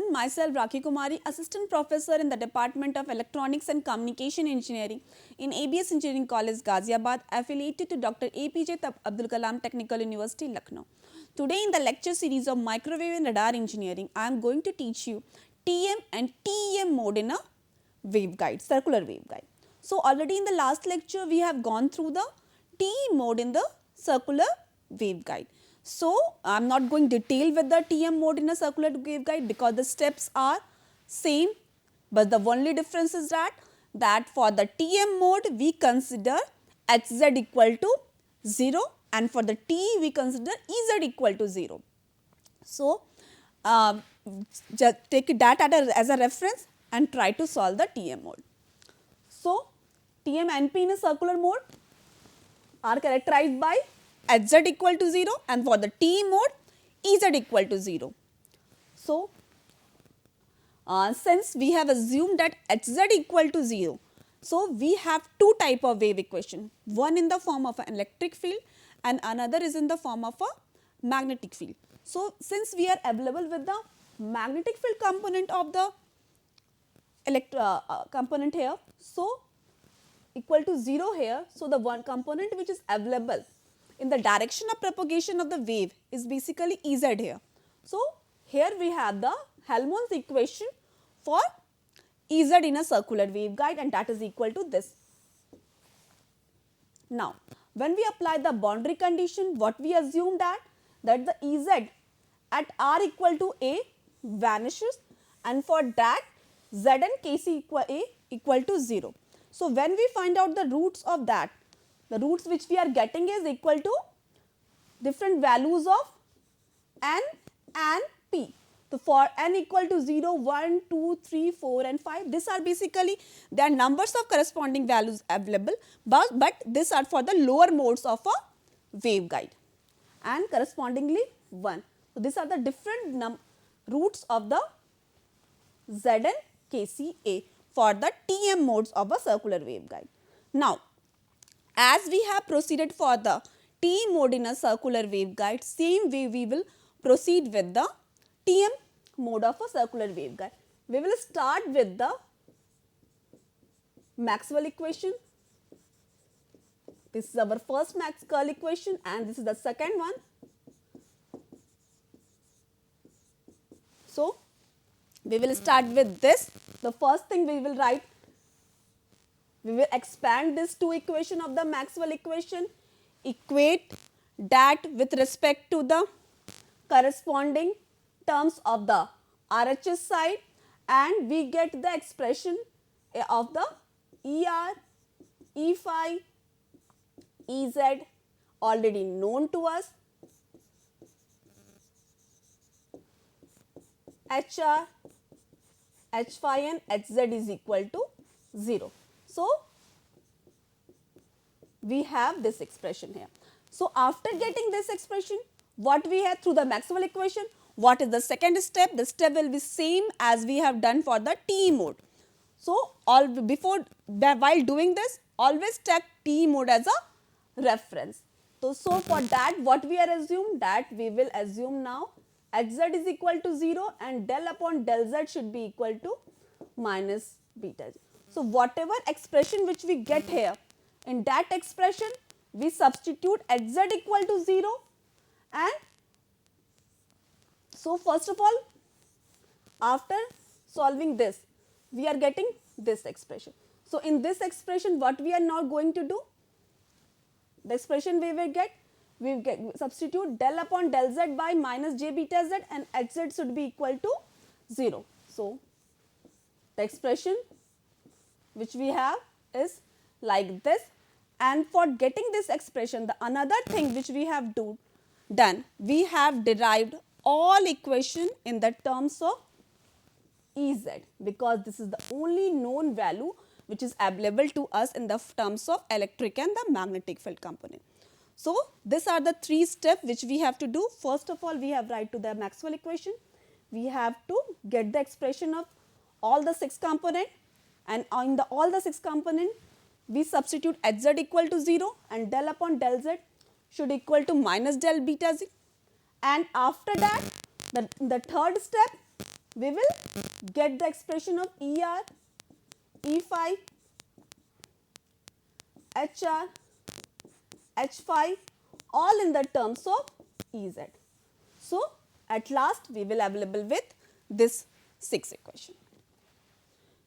afternoon. Myself Rakhi Kumari, Assistant Professor in the Department of Electronics and Communication Engineering in ABS Engineering College, Ghaziabad, affiliated to Dr. APJ Abdul Kalam Technical University, Lucknow. Today in the lecture series of Microwave and Radar Engineering, I am going to teach you TEM and TEM mode in a waveguide, circular waveguide. So already in the last lecture, we have gone through the TEM mode in the circular waveguide. So, I am not going detail with the TEM mode in a circular waveguide because the steps are same, but the only difference is that for the TEM mode we consider Hz equal to 0 and for the TE we consider Ez equal to 0. So, just take that as a reference and try to solve the TEM mode. So, TEM NP in a circular mode are characterized by Hz equal to 0 and for the TE mode Ez equal to 0. So, since we have assumed that Hz equal to 0, so we have two type of wave equation, one in the form of an electric field and another is in the form of a magnetic field. So, since we are available with the magnetic field component of the component here, so equal to 0 here, so the one component which is available in the direction of propagation of the wave is basically Ez here. So, here we have the Helmholtz equation for Ez in a circular waveguide and that is equal to this. Now, when we apply the boundary condition, what we assume that the Ez at r equal to a vanishes and for that Z and Kc equal to 0. So, when we find out the roots of that, the roots which we are getting is equal to different values of n and p. So, for n equal to 0, 1, 2, 3, 4 and 5, these are basically there are numbers of corresponding values available, but these are for the lower modes of a waveguide and correspondingly 1. So, these are the different roots of the Z and Kca for the TEM modes of a circular waveguide. Now, as we have proceeded for the TE mode in a circular waveguide, same way we will proceed with the TEM mode of a circular waveguide. We will start with the Maxwell equation. This is our first Maxwell equation and this is the second one. So, we will start with this. The first thing we will write, we will expand this two equation of the Maxwell equation, equate that with respect to the corresponding terms of the RHS side and we get the expression of the ER, E phi, Ez already known to us, HR, H phi and Hz is equal to 0. So, we have this expression here. So, after getting this expression, what we have through the Maxwell equation, what is the second step? The step will be same as we have done for the TE mode. So, while doing this, always take TE mode as a reference. So, for that what we are assumed that we will assume now Hz is equal to 0 and del upon del z should be equal to minus beta z. So, whatever expression which we get here, in that expression we substitute Hz equal to 0 and so first of all after solving this we are getting this expression. So, in this expression what we are now going to do, the expression we will get substitute del upon del z by minus j beta z and Hz should be equal to 0. So, the expression which we have is like this and for getting this expression the another thing which we have done, we have derived all equation in the terms of Ez because this is the only known value which is available to us in the terms of electric and the magnetic field component. So, these are the three steps which we have to do. First of all, we have write to the Maxwell equation. We have to get the expression of all the 6 component and in all the 6 component we substitute Hz equal to 0 and del upon del z should equal to minus del beta z and after that the third step we will get the expression of ER, E phi, HR, H phi all in the terms of Ez. So, at last we will available with this 6 equation.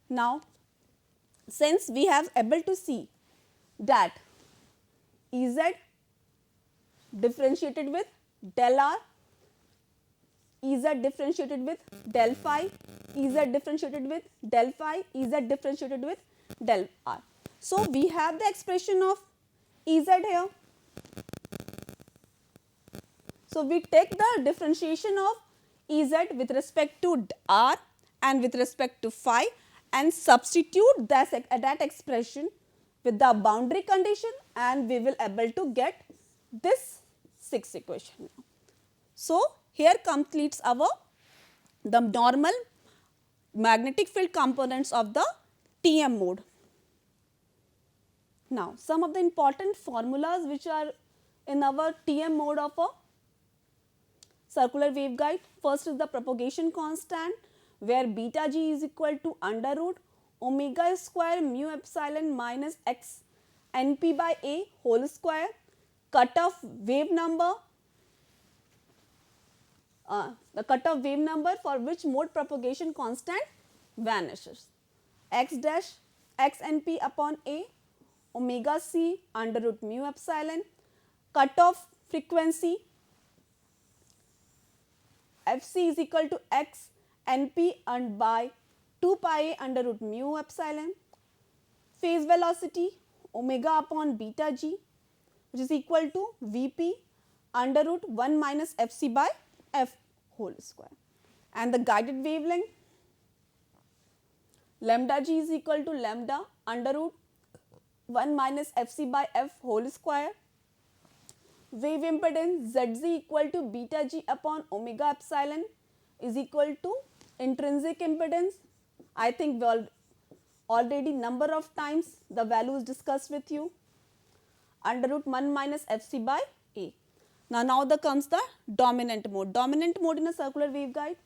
Now, since we have able to see that Ez differentiated with del R, Ez differentiated with del phi, Ez differentiated with del phi, Ez differentiated with del R. So, we have the expression of Ez here. So, we take the differentiation of Ez with respect to R and with respect to phi and substitute that expression with the boundary condition, and we will able to get this 6 equation. So, here completes the normal magnetic field components of the TM mode. Now, some of the important formulas which are in our TM mode of a circular waveguide. First is the propagation constant, where beta g is equal to under root omega square mu epsilon minus x np by a whole square. Cutoff wave number, the cutoff wave number for which mode propagation constant vanishes. X dash x np upon a omega c under root mu epsilon. Cutoff frequency Fc is equal to x np and by 2 pi a under root mu epsilon. Phase velocity omega upon beta g, which is equal to Vp under root 1 minus Fc by f whole square. And the guided wavelength lambda g is equal to lambda under root 1 minus Fc by f whole square. Wave impedance Zg equal to beta g upon omega epsilon is equal to intrinsic impedance. I think we already number of times the value is discussed with you, under root 1 minus Fc by a. Now comes the dominant mode. Dominant mode in a circular waveguide.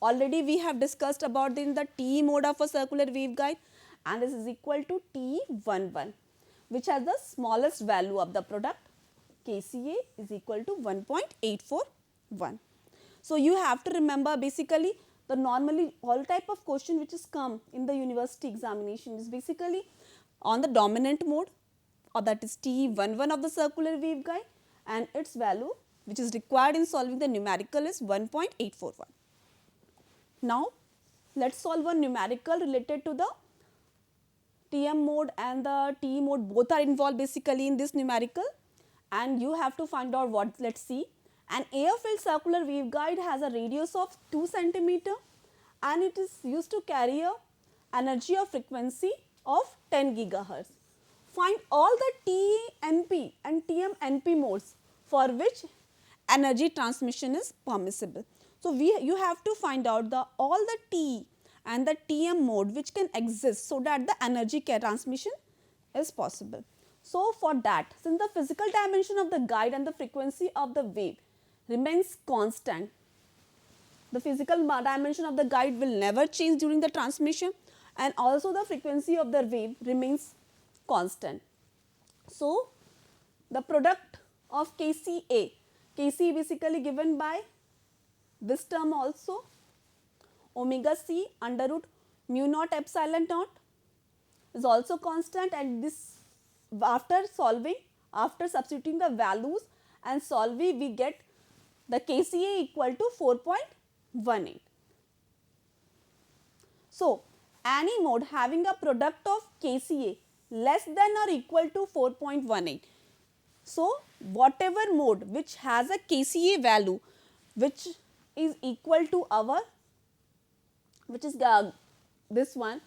Already we have discussed about in the TE mode of a circular waveguide, and this is equal to TE11, which has the smallest value of the product. KCA is equal to 1.841. So, you have to remember basically the normally all type of question which is come in the university examination is basically on the dominant mode, or that is TE11 of the circular waveguide, and its value which is required in solving the numerical is 1.841. Now, let us solve one numerical related to the TM mode and the TE mode. Both are involved basically in this numerical, and you have to find out what. Let us see. An air-filled circular waveguide has a radius of 2 centimeter and it is used to carry a energy of frequency of 10 gigahertz. Find all the TMP and TMNP modes for which energy transmission is permissible. So, you have to find out all the T and the TM mode which can exist so that the energy transmission is possible. So, for that, since the physical dimension of the guide and the frequency of the wave remains constant, the physical dimension of the guide will never change during the transmission, and also the frequency of the wave remains constant. So, the product of KCA, KC basically given by this term also, omega c under root mu naught epsilon naught is also constant, and this after solving, after substituting the values and solving, we get the KCA equal to 4.18. So, any mode having a product of KCA less than or equal to 4.18. So, whatever mode which has a KCA value which is equal to our, which is this one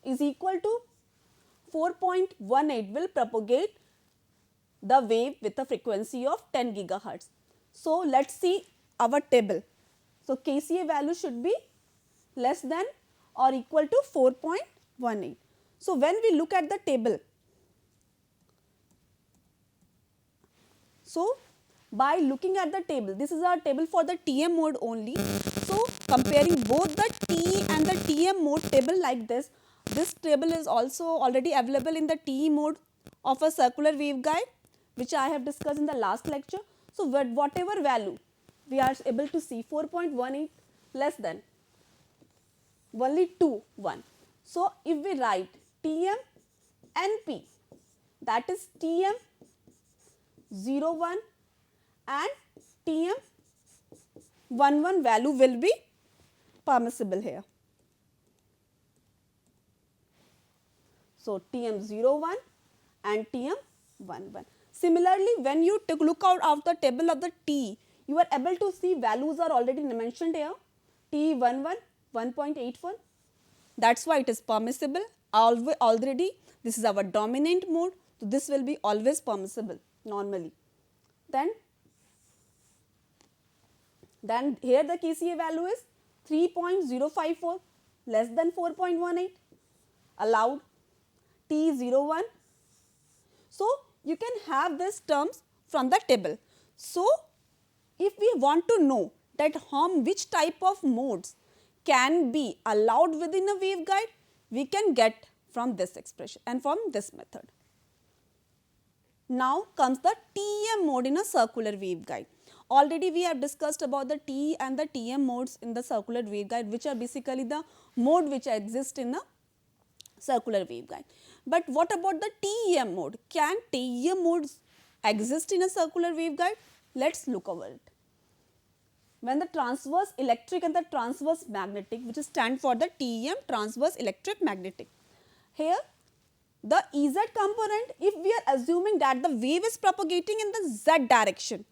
is equal to 4.18 will propagate the wave with a frequency of 10 gigahertz. So, let us see our table. So, KCA value should be less than or equal to 4.18. So, when we look at the table, so by looking at the table, this is our table for the TM mode only. So, comparing both the TE and the TM mode table like this. This table is also already available in the TE mode of a circular waveguide, which I have discussed in the last lecture. So whatever value we are able to see, 4.18 less than only 2, 1. So if we write TM NP, that is TM 01 and TM 11 value will be permissible here. So TM 01 and TM 11. Similarly, when you look out of the table of the T, you are able to see values are already mentioned here. T11 1.81. That's why it is permissible. Already this is our dominant mode, so this will be always permissible normally. Then here the KCA value is 3.054 less than 4.18 allowed. T01. So you can have these terms from the table. So if we want to know that which type of modes can be allowed within a waveguide, we can get from this expression and from this method. Now comes the TEM mode in a circular waveguide. Already we have discussed about the TE and the TM modes in the circular waveguide, which are basically the mode which exist in a circular waveguide. But what about the TEM mode? Can TEM modes exist in a circular waveguide? Let's look over it. When the transverse electric and the transverse magnetic, which stand for the TEM, transverse electric magnetic. Here the EZ component, if we are assuming that the wave is propagating in the Z direction,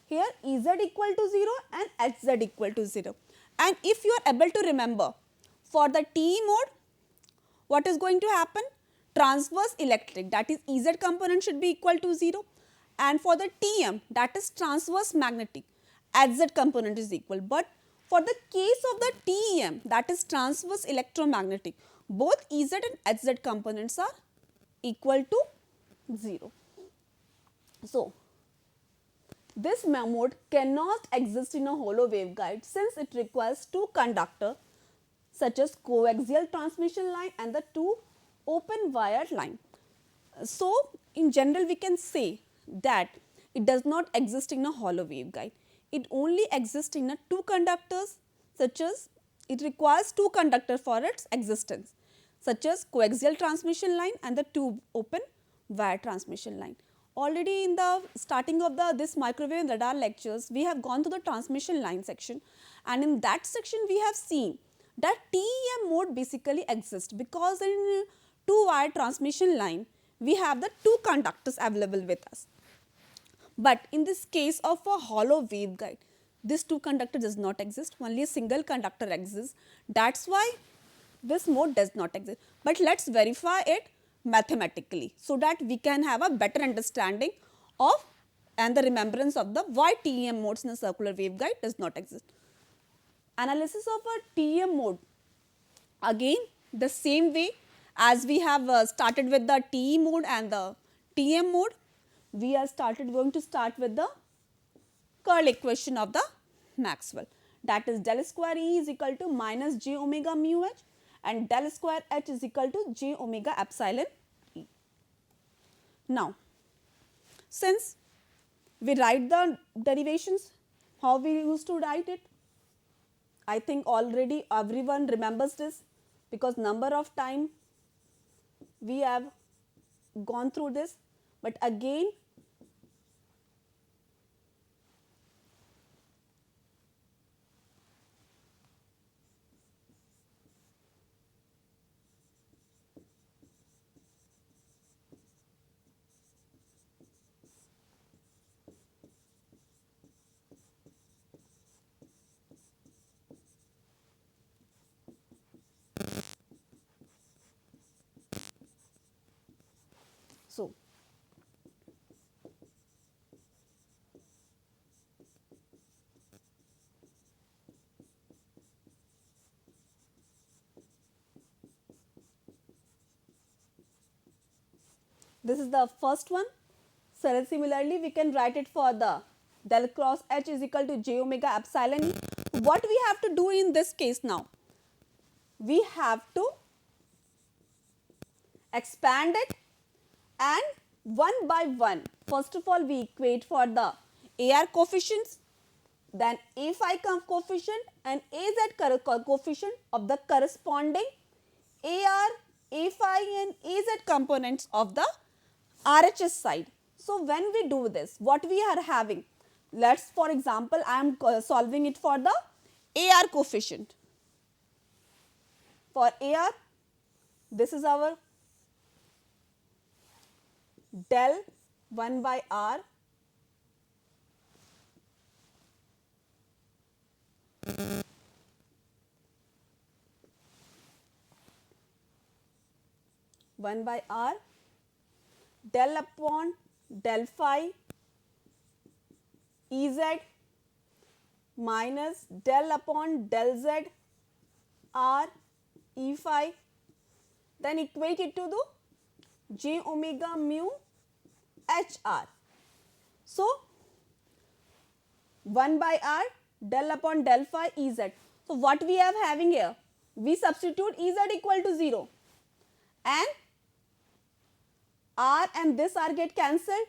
here EZ equal to 0 and HZ equal to 0. And if you are able to remember, for the TE mode, what is going to happen? Transverse electric, that is EZ component should be equal to 0, and for the TM, that is transverse magnetic, HZ component is equal. But for the case of the TEM, that is transverse electromagnetic, both EZ and HZ components are equal to 0. So this mode cannot exist in a hollow waveguide since it requires two conductors such as coaxial transmission line and the two open wire line. So in general we can say that it does not exist in a hollow waveguide. It only exists in a two conductors, such as it requires two conductors for its existence, such as coaxial transmission line and the two open wire transmission line. Already in the starting of this microwave and radar lectures, we have gone to the transmission line section, and in that section we have seen that TEM mode basically exists because in two wire transmission line we have the two conductors available with us. But in this case of a hollow waveguide, this two conductor does not exist, only a single conductor exists. That's why this mode does not exist. But let's verify it mathematically so that we can have a better understanding of and the remembrance of the why TEM modes in a circular waveguide does not exist. Analysis of a TEM mode, again the same way as we have started with the TE mode and the TM mode, we are going to start with the curl equation of the Maxwell, that is del square E is equal to minus j omega mu h and del square h is equal to j omega epsilon E. Now, since we write the derivations, how we used to write it? I think already everyone remembers this because number of time we have gone through this, but again so this is the first one. Similarly, we can write it for the del cross h is equal to j omega epsilon E, what we have to do in this case now? We have to expand it, and one by one, first of all we equate for the AR coefficients, then A phi coefficient and AZ coefficient of the corresponding AR, A phi and AZ components of the RHS side. So when we do this, what we are having, let's for example I am solving it for the AR coefficient. For AR, this is our del 1 by R del upon del phi Ez minus del upon del Z R E phi, then equate it to the j omega mu HR. So 1 by R del upon del phi Ez. So what we have having here? We substitute Ez equal to 0 and R and this R get cancelled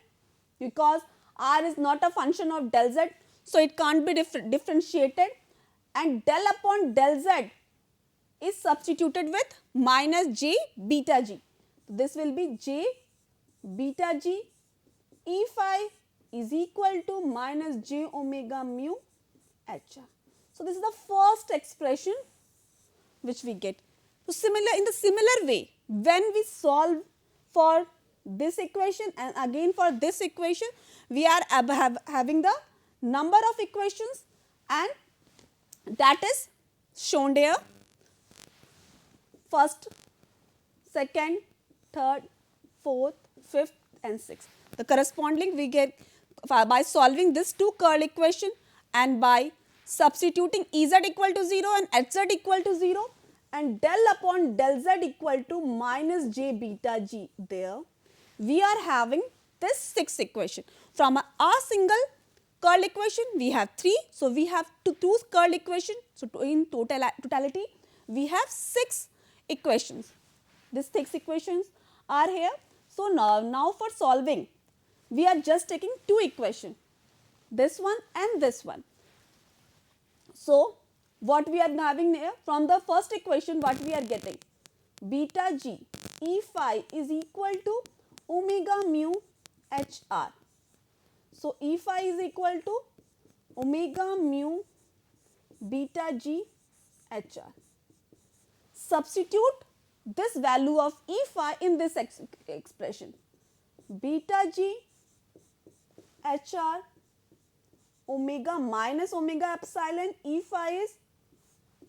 because R is not a function of del Z, so it can't be differentiated, and del upon del Z is substituted with minus j beta g. This will be j beta g E phi is equal to minus j omega mu HR. So this is the first expression which we get. So in the similar way, when we solve for this equation and again for this equation, we are having the number of equations, and that is shown here. First, second, third, fourth, fifth and sixth. The corresponding we get by solving this two curl equation and by substituting Ez equal to 0 and Hz equal to 0 and del upon del Z equal to minus j beta g there, we are having this sixth equation. From a single curl equation we have 3, so we have two curl equation, so in totality we have 6 equations. These 6 equations are here. So now for solving, we are just taking 2 equations, this one and this one. So what we are having here, from the first equation what we are getting, beta g E phi is equal to omega mu HR. So E phi is equal to omega mu beta g HR. Substitute this value of E phi in this expression. Beta g HR omega minus omega epsilon E phi is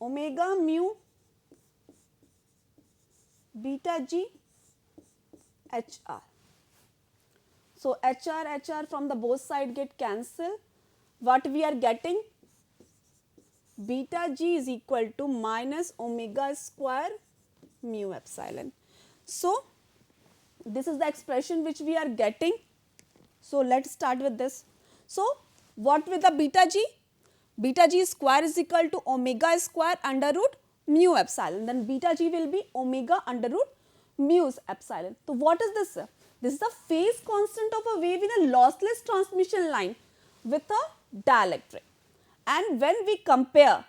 omega mu beta g HR. So HR from the both side get cancelled. What we are getting? Beta g is equal to minus omega square mu epsilon. So this is the expression which we are getting. So let's start with this. So what with the beta g? Beta g square is equal to omega square under root mu epsilon. Then beta g will be omega under root mu epsilon. So what is this? This is the phase constant of a wave in a lossless transmission line with a dielectric. And when we compare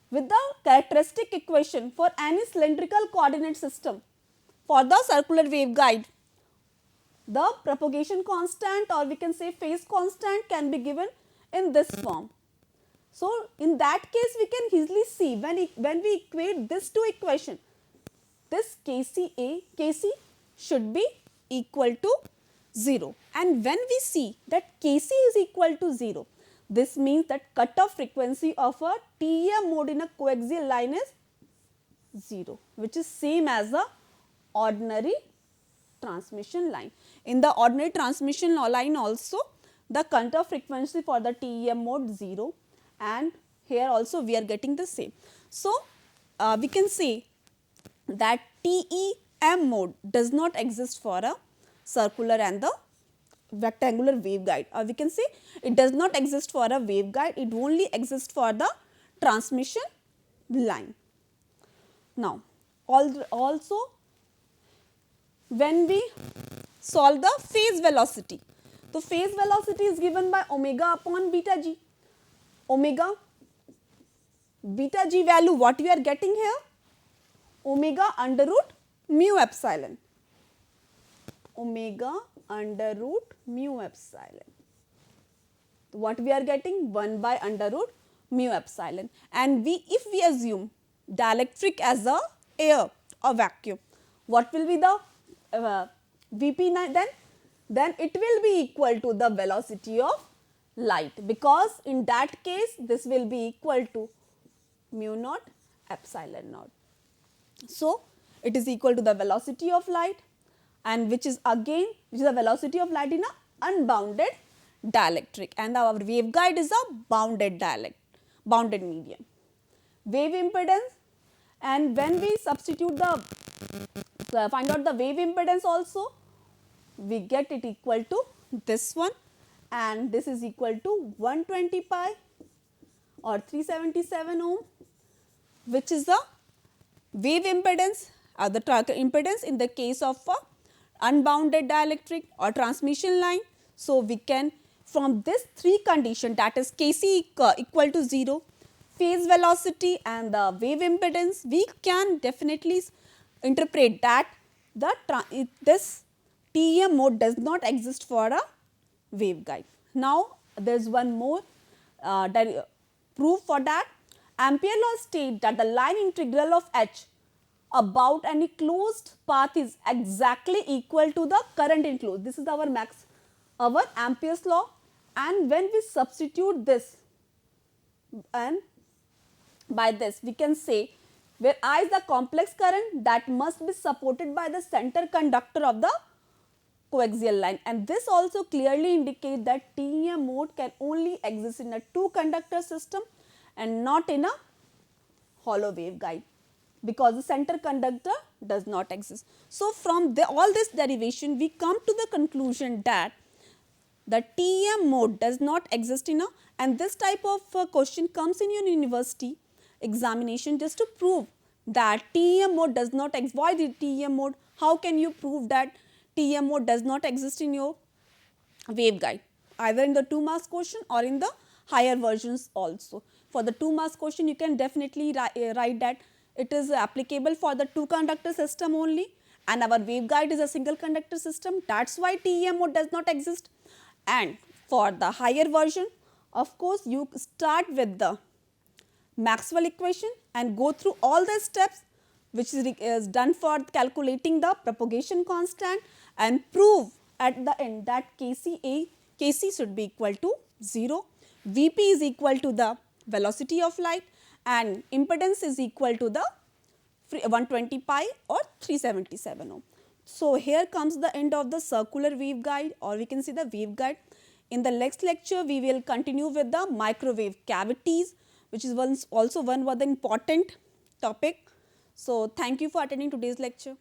with the characteristic equation for any cylindrical coordinate system for the circular waveguide, the propagation constant, or we can say phase constant, can be given in this form. So in that case we can easily see when we equate this two equation, this Kc should be equal to 0, and when we see that Kc is equal to 0, this means that cutoff frequency of a TEM mode in a coaxial line is 0, which is same as the ordinary transmission line. In the ordinary transmission line also, the cutoff frequency for the TEM mode 0, and here also we are getting the same. So we can say that TEM mode does not exist for a circular and the rectangular waveguide, or we can say it does not exist for a waveguide, it only exists for the transmission line. Now, also when we solve the phase velocity, so phase velocity is given by omega upon beta g. Omega beta g value, what we are getting here? Omega under root mu epsilon. Omega under root mu epsilon. What we are getting? 1 by under root mu epsilon. And if we assume dielectric as a air or vacuum, what will be the Vp then it will be equal to the velocity of light, because in that case this will be equal to mu naught epsilon naught. So, it is equal to the velocity of light, and which is the velocity of light in a unbounded dielectric, and our waveguide is a bounded medium. Wave impedance, and when we substitute find out the wave impedance also, we get it equal to this one, and this is equal to 120 pi or 377 ohm, which is the wave impedance or the impedance in the case of a unbounded dielectric or transmission line. So, we can from this three condition, that is Kc equal to 0, phase velocity and the wave impedance, we can definitely interpret that this TEM mode does not exist for a waveguide. Now, there is one more proof for that. Ampere law states that the line integral of H about any closed path is exactly equal to the current enclosed. This is our Ampere's law, and when we substitute this, and by this we can say where I is the complex current that must be supported by the center conductor of the coaxial line, and this also clearly indicates that TEM mode can only exist in a two conductor system and not in a hollow waveguide, because the center conductor does not exist. So, from all this derivation we come to the conclusion that the TEM mode does not exist in a, and this type of question comes in your university examination just to prove that TEM mode does not exist. Why the TEM mode? How can you prove that TEM mode does not exist in your waveguide, either in the 2 marks question or in the higher versions also. For the 2 marks question, you can definitely write that it is applicable for the two conductor system only, and our waveguide is a single conductor system. That is why TEM mode does not exist. And for the higher version, of course, you start with the Maxwell equation and go through all the steps which is done for calculating the propagation constant, and prove at the end that Kc should be equal to 0, Vp is equal to the velocity of light, and impedance is equal to the 120 pi or 377 ohm. So, here comes the end of the circular waveguide, or we can see the waveguide. In the next lecture, we will continue with the microwave cavities, which is also one of the important topic. So, thank you for attending today's lecture.